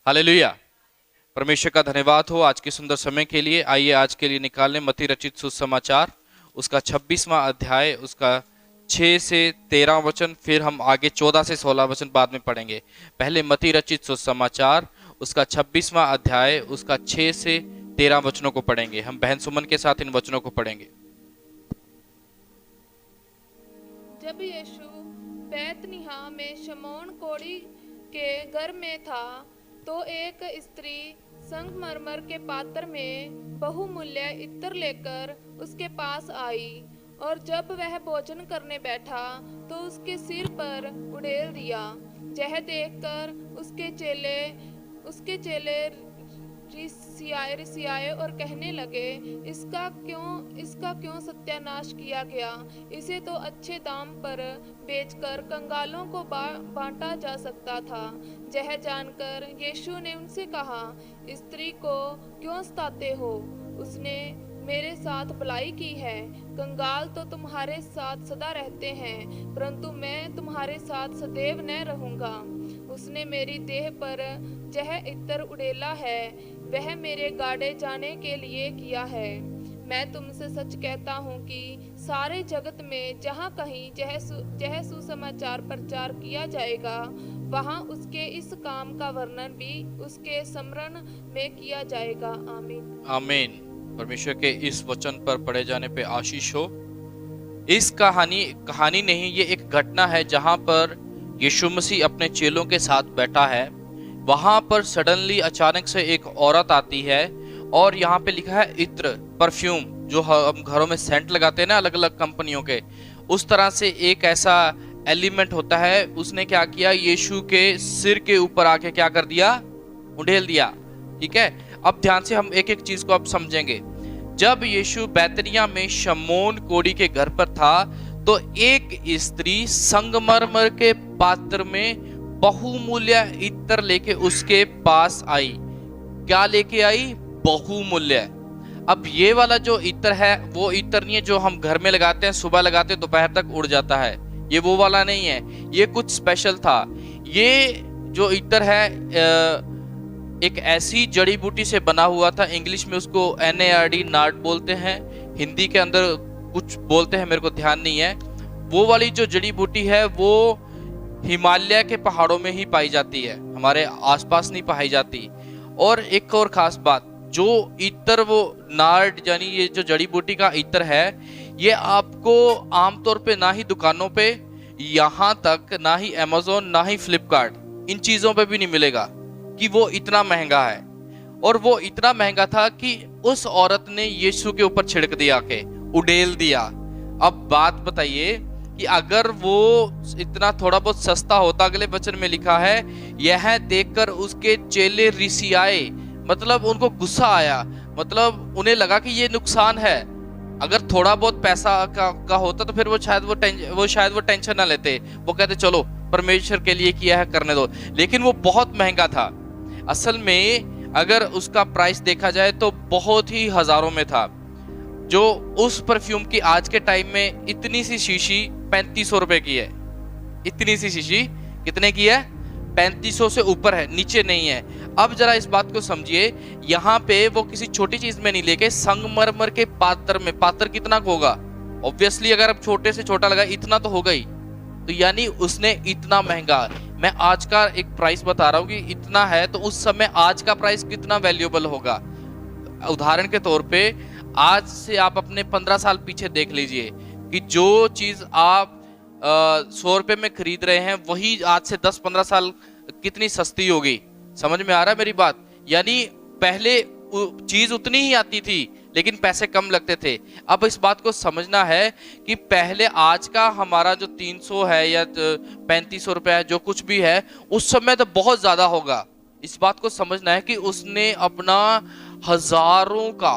Hallelujah. परमेश्वर का धन्यवाद हो आज के सुंदर समय के लिए। आइए आज के लिए निकालें मत्ती रचित सुसमाचार, उसका 26वां अध्याय, उसका 6 से 13 वचन, फिर हम आगे 14 से 16 वचन बाद में पढ़ेंगे। पहले मत्ती रचित सुसमाचार, उसका 26वां अध्याय, उसका 6 से 13 वचनों को पढ़ेंगे। हम बहन सुमन के साथ इन वचनों को पढ़ेंगे। जब यीशु बैतनिय्याह में शमौन कोढ़ी के घर में था, तो एक स्त्री संगमरमर के पात्र में बहुमूल्य इत्र लेकर उसके पास आई, और जब वह भोजन करने बैठा तो उसके सिर पर उड़ेल दिया। यह देखकर उसके चेले रिसियाए और कहने लगे, इसका क्यों सत्यानाश किया गया? इसे तो अच्छे दाम पर बेचकर कंगालों को बांटा जा सकता था। यह जानकर यीशु ने उनसे कहा, स्त्री को क्यों सताते हो? उसने मेरे साथ भलाई की है। कंगाल तो तुम्हारे साथ सदा रहते हैं, परंतु मैं तुम्हारे साथ सदैव न रहूंगा। उसने मेरी देह पर यह इत्र उड़ेला है, वह मेरे गाड़े जाने के लिए किया है। मैं तुमसे सच कहता हूँ कि सारे जगत में जहाँ कहीं यह सुसमाचार प्रचार किया जाएगा, वहाँ उसके इस काम का वर्णन भी उसके स्मरण में किया जाएगा। आमीन। आमीन। परमेश्वर के इस वचन पर पढ़े जाने पे आशीष हो। इस कहानी नहीं, ये एक घटना है जहां पर यीशु मसीह अपने चेलों के साथ बैठा है। वहां पर सडनली अचानक से एक औरत आती है, और यहाँ पे लिखा है इत्र, परफ्यूम, जो हम घरों में सेंट लगाते हैं ना अलग अलग कंपनियों के, उस तरह से एक ऐसा एलिमेंट होता है। उसने क्या किया, यीशु के सिर के ऊपर आके क्या कर दिया, उंडेल दिया। ठीक है, अब ध्यान से हम एक एक चीज को अब समझेंगे। जब यीशु बैतनिय्याह में शमौन कोढ़ी के घर पर था, तो एक स्त्री संगमरमर के पात्र में बहुमूल्य इत्र लेके उसके पास आई। क्या लेके आई? बहुमूल्य। अब ये वाला जो इत्र है, वो इत्र नहीं है जो हम घर में लगाते हैं, सुबह लगाते हैं दोपहर तक उड़ जाता है। ये वो वाला नहीं है, ये कुछ स्पेशल था। ये जो इत्र है एक ऐसी जड़ी बूटी से बना हुआ था। इंग्लिश में उसको NARD, नार्ड बोलते हैं। हिंदी के अंदर कुछ बोलते हैं, मेरे को ध्यान नहीं है। वो वाली जो जड़ी बूटी है वो हिमालय के पहाड़ों में ही पाई जाती है, हमारे आसपास नहीं पाई जाती। और एक और खास बात, जो इत्र, वो नार्ड यानी ये जो जड़ी बूटी का इत्र है, ये आपको आमतौर पे ना ही दुकानों पे, यहाँ तक ना ही Amazon, ना ही फ्लिपकार्ट, इन चीजों पे भी नहीं मिलेगा कि वो इतना महंगा है। और वो इतना महंगा था कि उस औरत ने यीशु के ऊपर छिड़क दिया, के उड़ेल दिया। अब बात बताइए कि अगर वो इतना थोड़ा बहुत सस्ता होता, अगले वचन में लिखा है, यह देखकर उसके चेले रिसियाए, मतलब उनको गुस्सा आया, मतलब उन्हें लगा कि ये नुकसान है। अगर थोड़ा बहुत पैसा का होता तो फिर वो शायद वो टेंशन ना लेते, वो कहते चलो परमेश्वर के लिए किया है, करने दो। लेकिन वो बहुत महंगा था। असल में अगर उसका प्राइस देखा जाए तो बहुत ही हजारों में था। जो उस परफ्यूम की आज के टाइम में इतनी सी शीशी 3500 रुपए की है। इतनी सी शीशी कितने की है? 3500 से ऊपर है, नीचे नहीं है। अब जरा इस बात को समझिए, यहाँ पे वो किसी छोटी चीज में नहीं लेके संगमरमर के पात्र में, पात्र कितना होगा? ऑब्वियसली अगर अब छोटे से छोटा लगा, इतना तो होगा ही। तो यानी उसने इतना महंगा, मैं आज का एक प्राइस बता रहा हूँ कि इतना है, तो उस समय आज का प्राइस कितना वैल्यूएबल होगा। उदाहरण के तौर पे आज से आप अपने 15 साल पीछे देख लीजिए कि जो चीज आप 100 रुपए में खरीद रहे हैं, वही आज से 10-15 साल कितनी सस्ती होगी। समझ में आ रहा है मेरी बात? यानी पहले चीज उतनी ही आती थी लेकिन पैसे कम लगते थे। अब इस बात को समझना है कि पहले आज का हमारा जो 300 है या 3500 रुपए है, जो कुछ भी है, उस समय तो बहुत ज्यादा होगा। इस बात को समझना है कि उसने अपना हजारों का,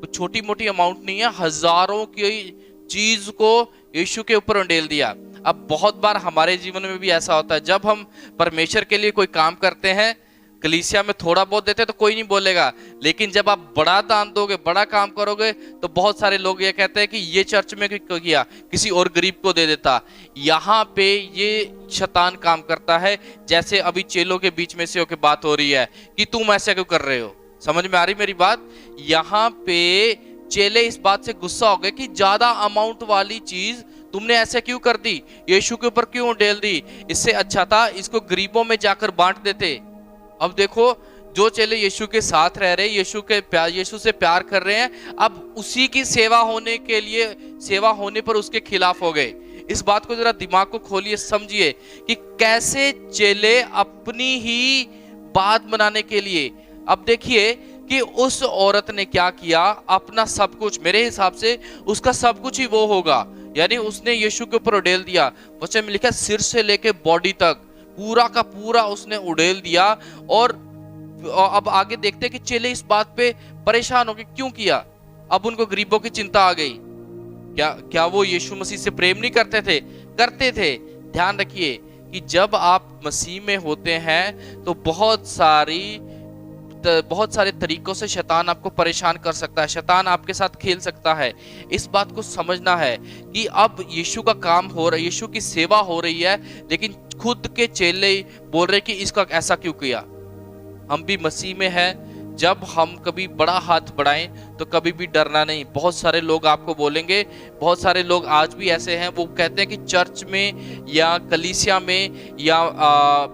छोटी मोटी अमाउंट नहीं है, हजारों की चीज को यीशु के ऊपर उंडेल दिया। अब बहुत बार हमारे जीवन में भी ऐसा होता है, जब हम परमेश्वर के लिए कोई काम करते हैं, कलीसिया में थोड़ा बहुत देते तो कोई नहीं बोलेगा, लेकिन जब आप बड़ा दान दोगे, बड़ा काम करोगे, तो बहुत सारे लोग ये कहते हैं कि ये चर्च में क्यों किया, किसी और गरीब को दे देता। यहाँ पे ये शैतान काम करता है। जैसे अभी चेलों के बीच में से होकर बात हो रही है कि तुम ऐसा क्यों कर रहे हो, समझ में आ रही मेरी बात? यहाँ पे चेले इस बात से गुस्सा हो गए कि ज्यादा अमाउंट वाली चीज तुमने ऐसे क्यों कर दी, यीशु के ऊपर क्यों डेल दी, इससे अच्छा था इसको गरीबों में जाकर बांट देते। अब देखो, जो चेले यीशु के साथ रह रहे, यीशु से प्यार कर रहे हैं, अब उसी की सेवा होने पर उसके खिलाफ हो गए। इस बात को जरा दिमाग को खोलिए, समझिए कि कैसे चेले अपनी ही बात बनाने के लिए। अब देखिए कि उस औरत ने क्या किया, अपना सब कुछ, मेरे हिसाब से उसका सब कुछ ही वो होगा, यानी उसने यीशु के ऊपर उड़ेल दिया। वचन में लिखा सिर से लेके बॉडी तक पूरा का पूरा उसने उड़ेल दिया। और अब आगे देखते हैं कि चेले इस बात पे परेशान हो गए, क्यों किया? अब उनको गरीबों की चिंता आ गई। क्या वो यीशु मसीह से प्रेम नहीं करते थे? करते थे। ध्यान रखिए कि जब आप मसीह में होते हैं तो बहुत सारे तरीकों से शैतान आपको परेशान कर सकता है, शैतान आपके साथ खेल सकता है। इस बात को समझना है कि अब यीशु का काम हो रहा है, यीशु की सेवा हो रही है, लेकिन खुद के चेले बोल रहे कि इसका ऐसा क्यों किया। हम भी मसीह में हैं, जब हम कभी बड़ा हाथ बढ़ाएं तो कभी भी डरना नहीं। बहुत सारे लोग आपको बोलेंगे, बहुत सारे लोग आज भी ऐसे हैं, वो कहते हैं कि चर्च में या कलीसिया में या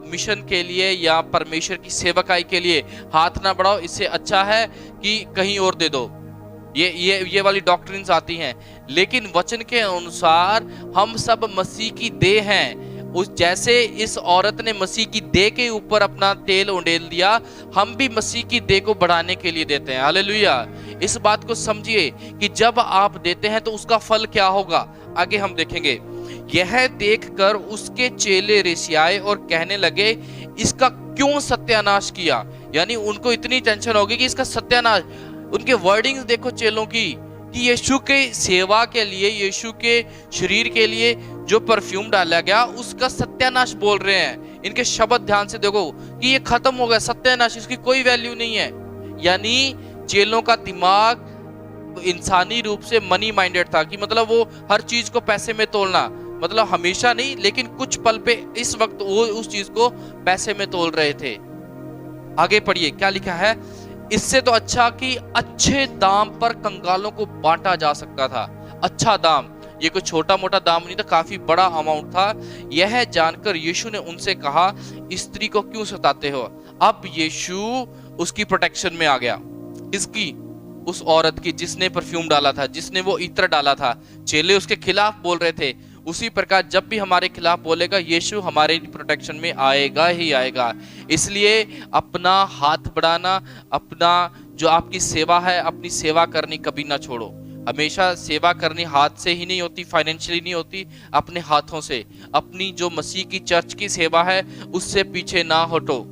मिशन के लिए या परमेश्वर की सेवकाई के लिए हाथ ना बढ़ाओ, इससे अच्छा है कि कहीं और दे दो। ये वाली डॉक्ट्रिन्स आती हैं। लेकिन वचन के अनुसार हम सब मसीह की देह हैं। जैसे इस औरत ने मसीह की देह के ऊपर अपना तेल उंडेल दिया, हम भी मसीह की देह को बढ़ाने के लिए देते हैं। हालेलुया। इस बात को समझिए कि जब आप देते हैं तो उसका फल क्या होगा, आगे हम देखेंगे। यह देखकर उसके चेले रिसियाए और कहने लगे, इसका क्यों सत्यानाश किया। यानी उनको इतनी टेंशन होगी कि इसका सत्यानाश। उनके वर्डिंग्स देखो चेलों की, कि यीशु के सेवा के लिए, यीशु के शरीर के लिए जो परफ्यूम डाला गया उसका सत्यानाश बोल रहे हैं। इनके शब्द ध्यान से देखो कि ये खत्म हो गया, सत्यानाश, इसकी कोई वैल्यू नहीं है। यानी चेलों का दिमाग इंसानी रूप से मनी माइंडेड था, कि मतलब वो हर चीज को पैसे में तोलना, मतलब हमेशा नहीं लेकिन कुछ पल पे इस वक्त वो उस चीज को पैसे में तोल रहे थे। आगे पढ़िए क्या लिखा है। इससे तो अच्छा कि अच्छे दाम पर कंगालों को बांटा जा सकता था। अच्छा दाम, ये कोई छोटा मोटा दाम नहीं था, काफी बड़ा अमाउंट था। यह जानकर यीशु ने उनसे कहा, स्त्री को क्यों सताते हो। अब यीशु उसकी प्रोटेक्शन में आ गया। इसकी, उस औरत की जिसने परफ्यूम डाला था, जिसने वो इत्र डाला था। चेले उसके खिलाफ बोल रहे थे, उसी प्रकार जब भी हमारे खिलाफ बोलेगा यीशु हमारे प्रोटेक्शन में आएगा ही आएगा। इसलिए अपना हाथ बढ़ाना, अपना जो आपकी सेवा है, अपनी सेवा करनी कभी ना छोड़ो। हमेशा सेवा करनी हाथ से ही नहीं होती, फाइनेंशियली नहीं होती, अपने हाथों से। अपनी जो मसीह की चर्च की सेवा है उससे पीछे ना हटो।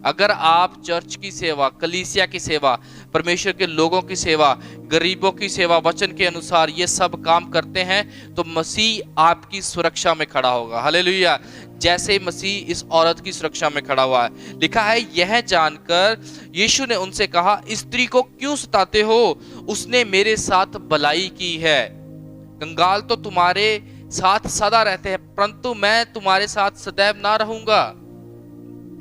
अगर आप चर्च की सेवा, कलीसिया की सेवा, परमेश्वर के लोगों की सेवा, गरीबों की सेवा, वचन के अनुसार ये सब काम करते हैं तो मसीह आपकी सुरक्षा में खड़ा होगा। हालेलुया। जैसे मसीह इस औरत की सुरक्षा में खड़ा हुआ है। लिखा है, यह जानकर यीशु ने उनसे कहा, स्त्री को क्यों सताते हो, उसने मेरे साथ भलाई की है। कंगाल तो तुम्हारे साथ सदा रहते हैं, परंतु मैं तुम्हारे साथ सदैव ना रहूंगा।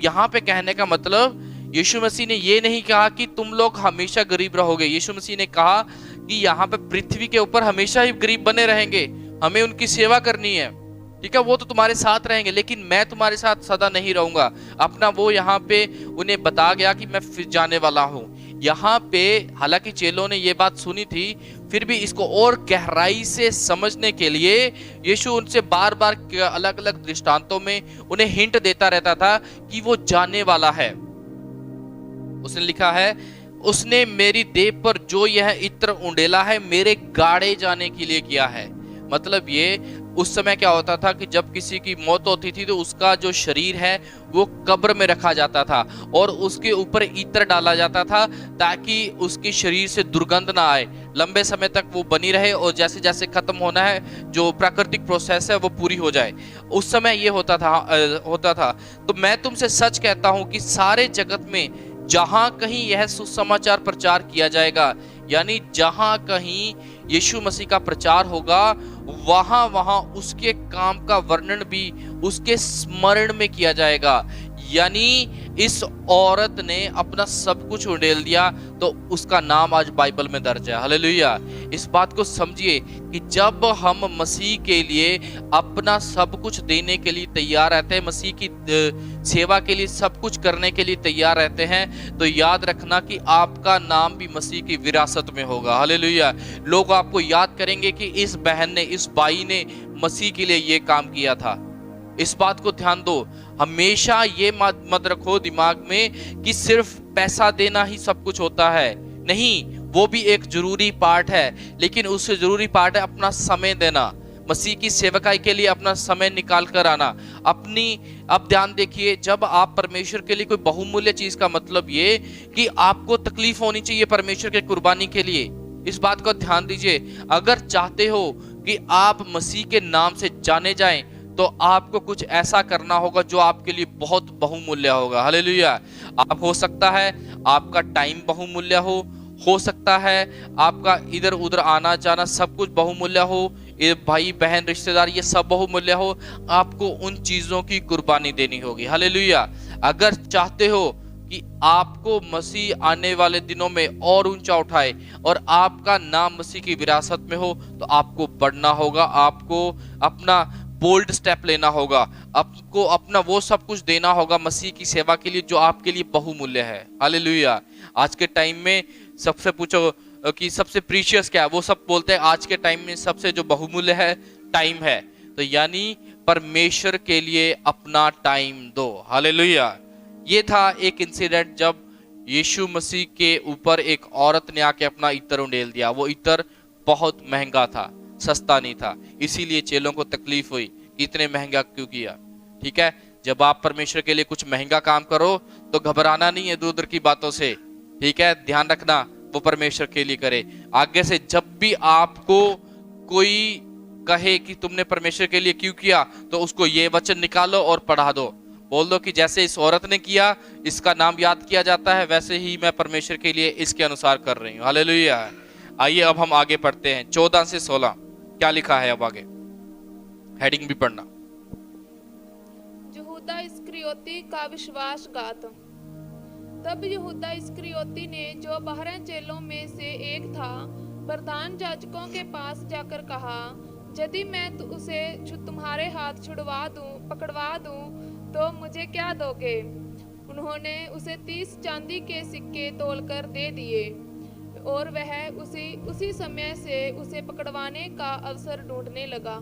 यहाँ पे कहने का मतलब यीशु मसीह ने ये नहीं कहा कि तुम लोग हमेशा गरीब रहोगे। यीशु मसीह ने कहा कि यहाँ पे पृथ्वी के ऊपर हमेशा ही गरीब बने रहेंगे, हमें उनकी सेवा करनी है, ठीक है, वो तो तुम्हारे साथ रहेंगे, लेकिन मैं तुम्हारे साथ सदा नहीं रहूंगा। अपना वो यहाँ पे उन्हें बता गया कि मैं फिर जाने वाला हूँ। यहाँ पे हालांकि चेलों ने ये बात सुनी थी, फिर भी इसको और गहराई से समझने के लिए यीशु उनसे बार बार अलग अलग दृष्टांतों में उन्हें हिंट देता रहता था कि वो जाने वाला है। उसने लिखा है, उसने मेरी देह पर जो यह इत्र उंडेला है मेरे गाड़े जाने के लिए किया है। मतलब ये उस समय क्या होता था कि जब किसी की मौत होती थी तो उसका जो शरीर है वो कब्र में रखा जाता था और उसके ऊपर इत्र डाला जाता था ताकि उसके शरीर से दुर्गंध ना आए, लंबे समय तक वो बनी रहे और जैसे जैसे खत्म होना है जो प्राकृतिक प्रोसेस है वो पूरी हो जाए। उस समय ये होता था। तो मैं तुमसे सच कहता हूं कि सारे जगत में जहां कहीं यह सुसमाचार प्रचार किया जाएगा, यानी जहां कहीं यीशु मसीह का प्रचार होगा, वहां वहां उसके काम का वर्णन भी उसके स्मरण में किया जाएगा। यानी इस औरत ने अपना सब कुछ उड़ेल दिया तो उसका नाम आज बाइबल में दर्ज है। हालेलुया। इस बात को समझिए कि जब हम मसीह के लिए अपना सब कुछ देने के लिए तैयार रहते हैं, मसीह की सेवा के लिए सब कुछ करने के लिए तैयार रहते हैं, तो याद रखना कि आपका नाम भी मसीह की विरासत में होगा। हालेलुया। लोग आपको याद करेंगे कि इस बहन ने, इस बाई ने मसीह के लिए ये काम किया था। इस बात को ध्यान दो। हमेशा ये मत रखो दिमाग में कि सिर्फ पैसा देना ही सब कुछ होता है। नहीं, वो भी एक जरूरी पार्ट है, लेकिन उससे जरूरी पार्ट है अपना समय देना, मसीह की सेवकाई के लिए अपना समय निकाल कर आना। अब ध्यान देखिए, जब आप परमेश्वर के लिए कोई बहुमूल्य चीज का मतलब ये कि आपको तकलीफ होनी चाहिए परमेश्वर के कुर्बानी के लिए। इस बात को ध्यान दीजिए। अगर चाहते हो कि आप मसीह के नाम से जाने जाएं तो आपको कुछ ऐसा करना होगा जो आपके लिए बहुत बहुमूल्य होगा। हालेलुया। आप हो सकता है आपका टाइम बहुमूल्य हो सकता है आपका इधर उधर आना जाना सब कुछ बहुमूल्य हो, ये भाई बहन रिश्तेदार ये सब बहुमूल्य हो। आपको उन चीजों की कुर्बानी देनी होगी। हालेलुया। अगर चाहते हो कि आपको मसीह आने वाले दिनों में और ऊंचा उठाए और आपका नाम मसीह की विरासत में हो, तो आपको बढ़ना होगा, आपको अपना बोल्ड स्टेप लेना होगा, आपको अपना वो सब कुछ देना होगा मसीह की सेवा के लिए जो आपके लिए बहुमूल्य है। हालेलुया। आज के टाइम में सबसे पूछो कि सबसे प्रीशियस क्या है, वो सब बोलते हैं आज के टाइम में सबसे जो बहुमूल्य है टाइम है। तो यानी परमेश्वर के लिए अपना टाइम दो। हालेलुया। ये था एक इंसिडेंट जब यीशु मसीह के ऊपर एक औरत ने आके अपना इत्र उंडेल दिया। वो इत्र बहुत महंगा था, सस्ता नहीं था, इसीलिए चेलों को तकलीफ हुई कि इतने महंगा क्यों किया। ठीक है, जब आप परमेश्वर के लिए कुछ महंगा काम करो तो घबराना नहीं है दूर दूर की बातों से। ठीक है, ध्यान रखना वो परमेश्वर के लिए करे। आगे से जब भी आपको कोई कहे कि तुमने परमेश्वर के लिए क्यों किया, तो उसको ये वचन निकालो और पढ़ा दो। बोल दो कि जैसे इस औरत ने किया, इसका नाम याद किया जाता है, वैसे ही मैं परमेश्वर के लिए इसके अनुसार कर रही हूँ। हालेलुया। आइए अब हम आगे पढ़ते हैं 14 से 16 क्या लिखा है। अब आगे हेडिंग भी पढ़ना। यहूदा इस्करियोती का विश्वासघात। तब यहूदा इस्करियोती ने, जो 12 चेलों में से एक था, प्रधान याजकों के पास जाकर कहा, यदि मैं उसे तुम्हारे हाथ पकड़वा दूं तो मुझे क्या दोगे? उन्होंने उसे 30 चांदी के सिक्के तोलकर दे दिए और वह उसी समय से उसे पकड़वाने का अवसर ढूंढने लगा।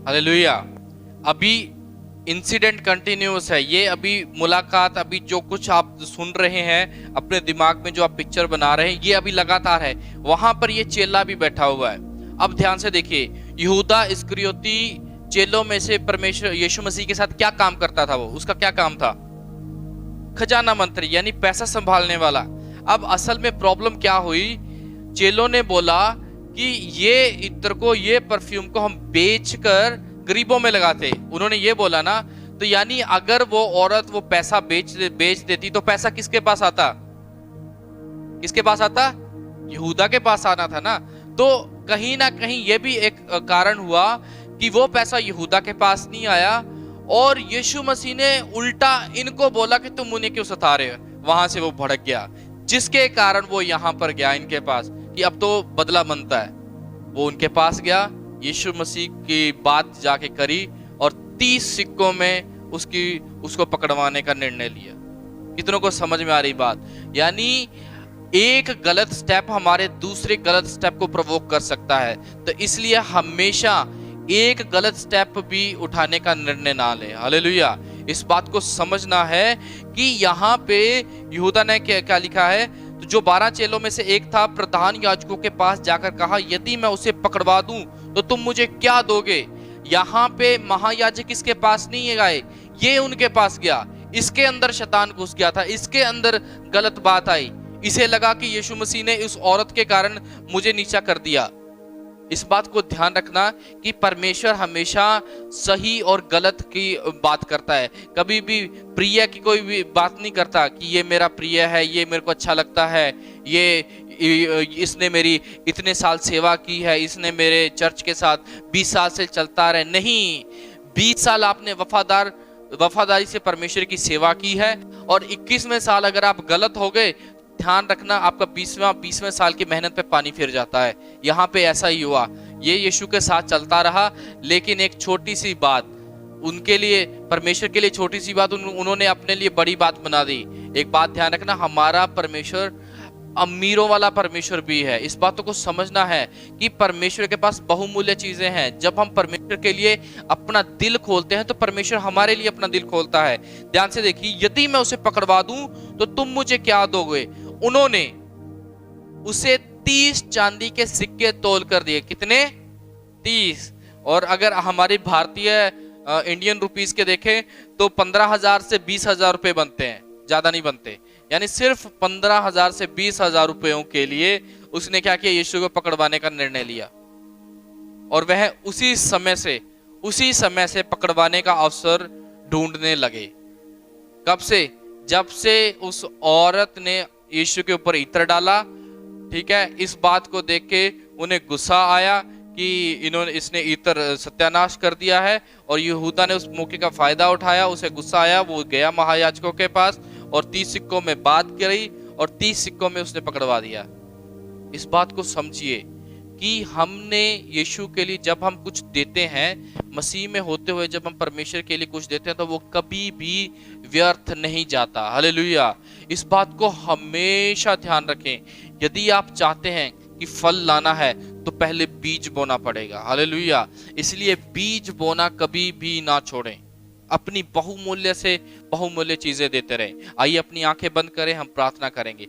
हालेलुया। अभी इंसिडेंट कंटिन्यूअस है। ये अभी मुलाकात, अभी जो कुछ आप सुन रहे हैं अपने दिमाग में, जो आप पिक्चर बना रहे हैं, ये अभी लगातार है। वहां पर ये चेला भी बैठा हुआ है। अब ध्यान से देखिए, यहूदा इस्करियोती चेलों में से परमेश्वर यीशु मसीह के साथ क्या काम करता था? वो उसका क्या काम था? खजाना मंत्री, यानी पैसा संभालने वाला। अब असल में प्रॉब्लम क्या हुई? चेलों ने बोला कि ये इत्र को, ये परफ्यूम को हम बेचकर गरीबों में लगाते। उन्होंने ये बोला ना, तो यानी अगर वो औरत वो पैसा बेच देती तो पैसा किसके पास आता? किसके पास आता? यहूदा के पास आना था ना। तो कहीं ना कहीं ये भी एक कारण हुआ कि वो पैसा यहूदा के पास नहीं आया और यीशु मसीह ने उल्टा इनको बोला कि तुम उन्हें क्यों सता रहे हो। वहां से वो भड़क गया, जिसके कारण वो यहां पर गया इनके पास कि अब तो बदला बनता है। वो उनके पास गया, यीशु मसीह की बात जाके करी और 30 सिक्कों में उसको पकड़वाने का निर्णय लिया। कितनों को समझ में आ रही बात? यानी एक गलत स्टेप हमारे दूसरे गलत स्टेप को प्रोवोक कर सकता है। तो इसलिए हमेशा एक गलत स्टेप भी उठाने का निर्णय ना ले। हालेलुया। इस बात को समझना है कि यहाँ पे यहूदा ने क्या लिखा है। तो जो 12 चेलों में से एक था, प्रधान याजकों के पास जाकर कहा, यदि मैं उसे पकड़वा दूं तो तुम मुझे क्या दोगे? यहाँ पे महायाजक इसके पास नहीं गए, ये उनके पास गया। इसके अंदर शैतान घुस गया था, इसके अंदर गलत बात आई। इसे लगा कि यीशु मसीह ने उस औरत के कारण मुझे नीचा कर दिया। इस बात को ध्यान रखना कि परमेश्वर हमेशा सही और गलत की बात करता है, कभी भी प्रिय की कोई भी बात नहीं करता कि ये मेरा प्रिय है, ये मेरे को अच्छा लगता है, ये इसने मेरी इतने साल सेवा की है, इसने मेरे चर्च के साथ 20 साल से चलता रहे। नहीं, 20 साल आपने वफादारी से परमेश्वर की सेवा की है और 21वें साल अगर आप गलत हो गए, ध्यान रखना आपका 20वें साल की मेहनत पे पानी फिर जाता है। यहाँ पे ऐसा ही हुआ, ये यीशु के साथ चलता रहा, लेकिन एक छोटी सी बात उनके लिए, परमेश्वर के लिए छोटी सी बात उन्होंने अपने लिए बड़ी बात बना दी। एक बात ध्यान रखना, हमारा परमेश्वर अमीरों वाला परमेश्वर भी है। इस बातों को समझना है कि परमेश्वर के पास बहुमूल्य चीजें हैं। जब हम परमेश्वर के लिए अपना दिल खोलते हैं तो परमेश्वर हमारे लिए अपना दिल खोलता है। ध्यान से देखिए, यदि मैं उसे पकड़वा दूं तो तुम मुझे क्या दोगे? उन्होंने उसे 30 चांदी के सिक्के तोल कर दिए। कितने? 30। और अगर हमारी भारतीय इंडियन रुपीस के देखें तो 15,000 से 20,000 रुपए बनते हैं, ज्यादा नहीं बनते। यानी सिर्फ 15,000 से 20,000 रुपयों के लिए उसने क्या किया? यीशु को पकड़वाने का निर्णय लिया। और वह उसी समय से पकड़वाने का अवसर ढूंढने लगे। कब से? जब से उस औरत ने यीशु के ऊपर इत्र डाला। ठीक है, इस बात को देख के उन्हें गुस्सा आया कि इसने इत्र सत्यानाश कर दिया है, और यहूदा ने उस मौके का फायदा उठाया। उसे गुस्सा आया, वो गया महायाजकों के पास और 30 सिक्कों में बात करी और 30 सिक्कों में उसने पकड़वा दिया। इस बात को समझिए कि हमने यीशु के लिए जब हम कुछ देते हैं, मसीह में होते हुए जब हम परमेश्वर के लिए कुछ देते हैं, तो वो कभी भी व्यर्थ नहीं जाता। हालेलुया। इस बात को हमेशा ध्यान रखें। यदि आप चाहते हैं कि फल लाना है तो पहले बीज बोना पड़ेगा। हालेलुया। इसलिए बीज बोना कभी भी ना छोड़ें। अपनी बहुमूल्य से बहुमूल्य चीजें देते रहें। आइए अपनी आंखें बंद करें, हम प्रार्थना करेंगे।